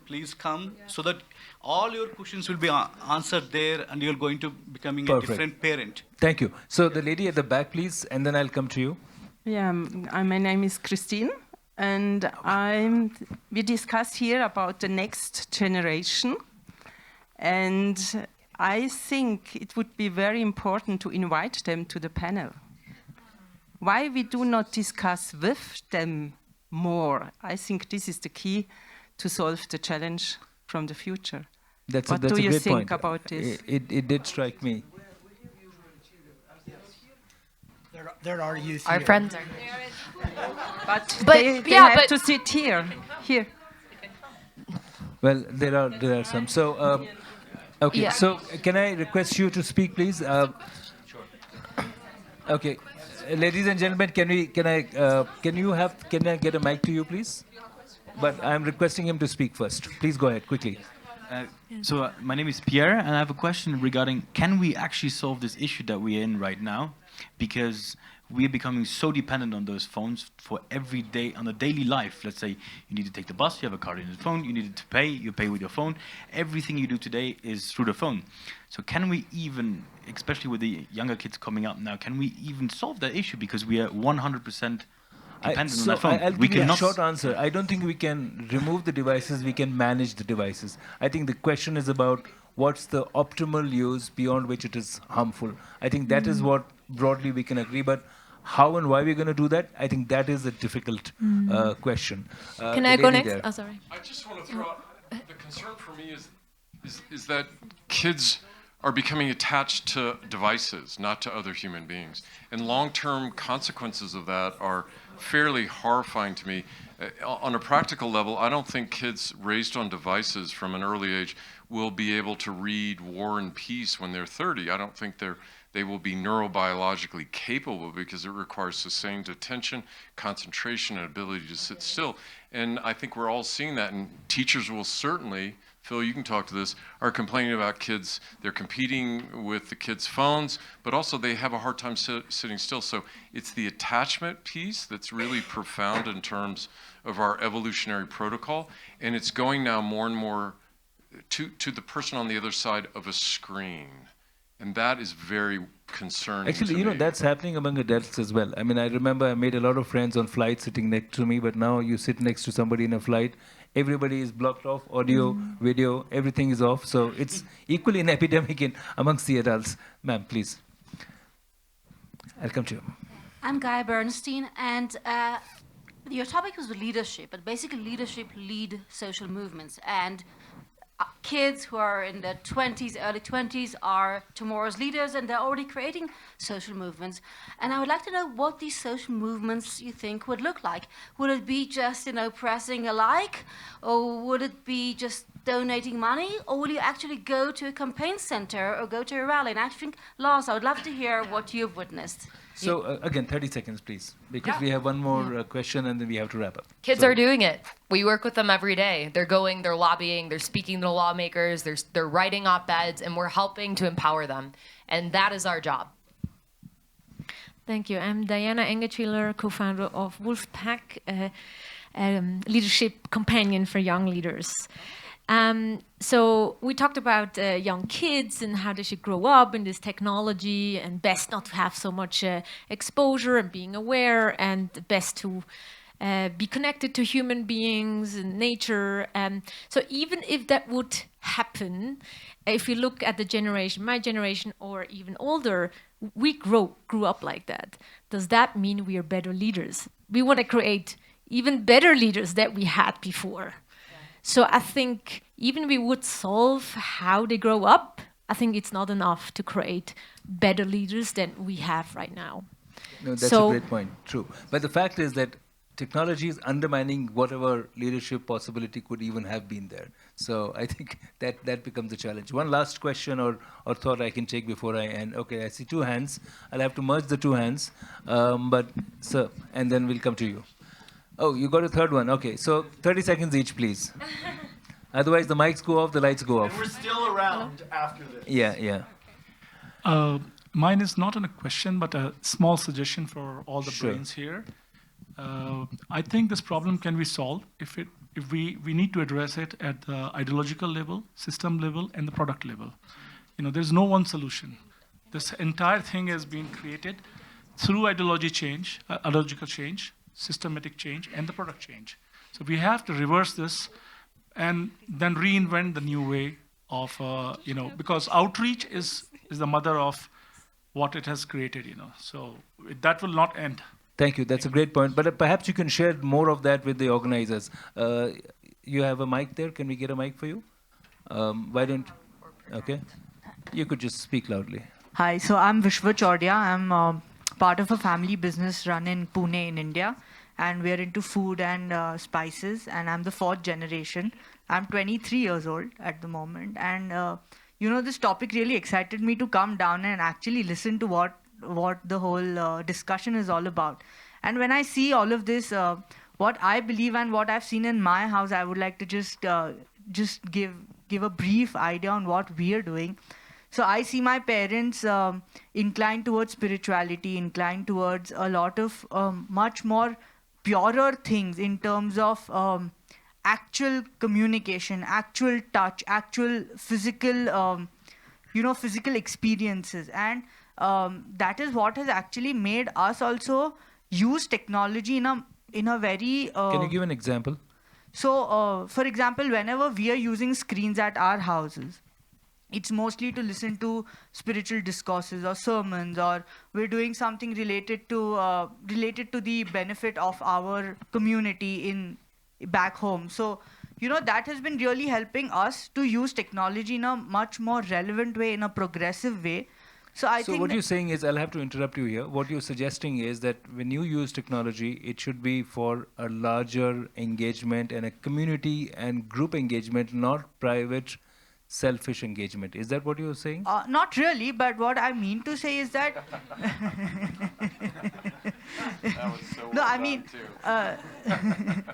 Please come so that all your questions will be answered there, and you're going to becoming Perfect. a different parent. Thank you. So the lady at the back, please, and then I'll come to you. Yeah, my name is Christine, and we discuss here about the next generation, and I think it would be very important to invite them to the panel. Why we do not discuss with them more? I think this is the key to solve the challenge from the future. That's What a do you great think point. about this? It did strike me. There are youth Our here. friends are. But they yeah, have but- to sit here. Well, there are some. So, okay. Yeah. So, can I request you to speak, please? Okay, ladies and gentlemen, can I get a mic to you, please? But I'm requesting him to speak first. Please go ahead quickly. My name is Pierre, and I have a question regarding: can we actually solve this issue that we're in right now? Because we are becoming so dependent on those phones for every day, on a daily life. Let's say you need to take the bus, you have a card in your phone, you need to pay, you pay with your phone. Everything you do today is through the phone. So can we even, especially with the younger kids coming up now, can we even solve that issue? Because we are 100% dependent on that phone. I'll We give you a cannot short answer. I don't think we can remove the devices. We can manage the devices. I think the question is about what's the optimal use beyond which it is harmful. I think that is what broadly we can agree. But how and why we're going to do that, I think that is a difficult question. Can the I go lady next? there. Oh, sorry. I just want to throw out, the concern for me is that kids are becoming attached to devices, not to other human beings. And long-term consequences of that are fairly horrifying to me. On a practical level, I don't think kids raised on devices from an early age will be able to read War and Peace when they're 30. I don't think they will be neurobiologically capable because it requires sustained attention, concentration, and ability to sit still. And I think we're all seeing that, and teachers will certainly, Phil, you can talk to this, are complaining about kids. They're competing with the kids' phones, but also they have a hard time sitting still. So it's the attachment piece that's really profound in terms of our evolutionary protocol, and it's going now more and more to the person on the other side of a screen. And that is very concerning. Actually, to you know, me. that's happening among adults as well. I mean, I remember I made a lot of friends on flights sitting next to me, but now you sit next to somebody in a flight, everybody is blocked off, audio, video, everything is off. So it's equally an epidemic amongst the adults. Ma'am, please. I'll come to you. I'm Guy Bernstein, and your topic was leadership, but basically leadership lead social movements. And kids who are in their 20s, early 20s, are tomorrow's leaders, and they're already creating social movements. And I would like to know what these social movements you think would look like. Would it be just, pressing a like, or would it be just donating money, or will you actually go to a campaign center or go to a rally? And I think, Lars, I would love to hear what you've witnessed. So again, 30 seconds, please, because we have one more question and then we have to wrap up. Kids are doing it. We work with them every day. They're going, they're lobbying, they're speaking to lawmakers, they're writing op-eds, and we're helping to empower them. And that is our job. Thank you. I'm Diana Engetschiller, co-founder of Wolfpack, leadership companion for young leaders. So we talked about young kids and how they should grow up in this technology, and best not to have so much exposure and being aware, and best to be connected to human beings and nature. So even if that would happen, if you look at the generation, my generation or even older, we grew up like that. Does that mean we are better leaders? We want to create even better leaders that we had before. So I think even we would solve how they grow up, I think it's not enough to create better leaders than we have right now. No, that's a great point, true. But the fact is that technology is undermining whatever leadership possibility could even have been there. So I think that becomes a challenge. One last question or thought I can take before I end. Okay, I see two hands. I'll have to merge the two hands. But sir, and then we'll come to you. Oh, you got a third one. Okay, so 30 seconds each, please. Otherwise, the mics go off, the lights go off. And we're still around after this. Yeah. Mine is not a question, but a small suggestion for all the brains here. I think this problem can be solved if we need to address it at the ideological level, system level, and the product level. There's no one solution. This entire thing has been created through ideological change, systematic change, and the product change. So we have to reverse this and then reinvent the new way of, because outreach is the mother of what it has created, So that will not end. Thank you. That's a great point. But perhaps you can share more of that with the organizers. You have a mic there. Can we get a mic for you? Why don't... Okay. You could just speak loudly. Hi. So I'm Vishwa Chaudia. I'm part of a family business run in Pune in India. And we're into food and spices. And I'm the 4th generation. I'm 23 years old at the moment. And, this topic really excited me to come down and actually listen to what the whole discussion is all about. And when I see all of this, what I believe and what I've seen in my house, I would like to just give a brief idea on what we are doing. So I see my parents inclined towards spirituality, inclined towards a lot of much more purer things in terms of actual communication, actual touch, actual physical, physical experiences. And that is what has actually made us also use technology in a very... Can you give an example? So, for example, whenever we are using screens at our houses, it's mostly to listen to spiritual discourses or sermons, or we're doing something related to the benefit of our community back home. So, that has been really helping us to use technology in a much more relevant way, in a progressive way. So what you're saying is, I'll have to interrupt you here. What you're suggesting is that when you use technology, it should be for a larger engagement and a community and group engagement, not private, selfish engagement. Is that what you're saying? Not really, but what I mean to say is that... That was so No, well I mean... done, too.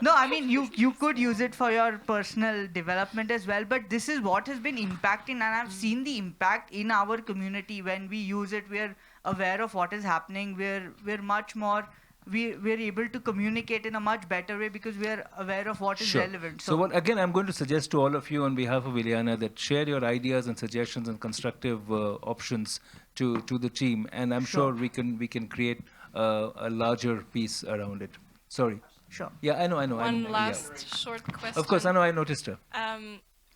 No, I mean, you could use it for your personal development as well, but this is what has been impacting, and I've seen the impact in our community. When we use it, we're aware of what is happening. We're much more... We're able to communicate in a much better way because we're aware of what is relevant. So what, again, I'm going to suggest to all of you on behalf of Ileana that share your ideas and suggestions and constructive options to the team, and I'm sure we can create a larger piece around it. Sorry. Sure. Yeah, I know. One last short question. Of course, I noticed her.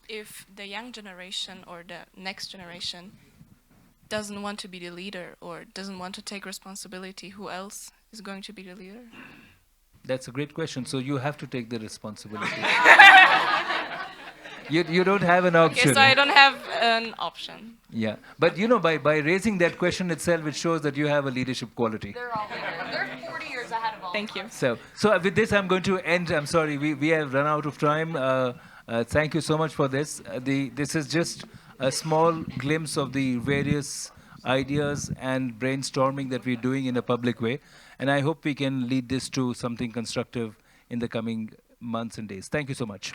If the young generation or the next generation doesn't want to be the leader or doesn't want to take responsibility, who else is going to be the leader? That's a great question. So you have to take the responsibility. You don't have an option. Okay, so I don't have an option. Yeah, but by raising that question itself, it shows that you have a leadership quality. They're all leaders. They're 40 years ahead of all. Thank you. So with this, I'm going to end. I'm sorry, we have run out of time. Thank you so much for this. This is just a small glimpse of the various ideas and brainstorming that we're doing in a public way. And I hope we can lead this to something constructive in the coming months and days. Thank you so much.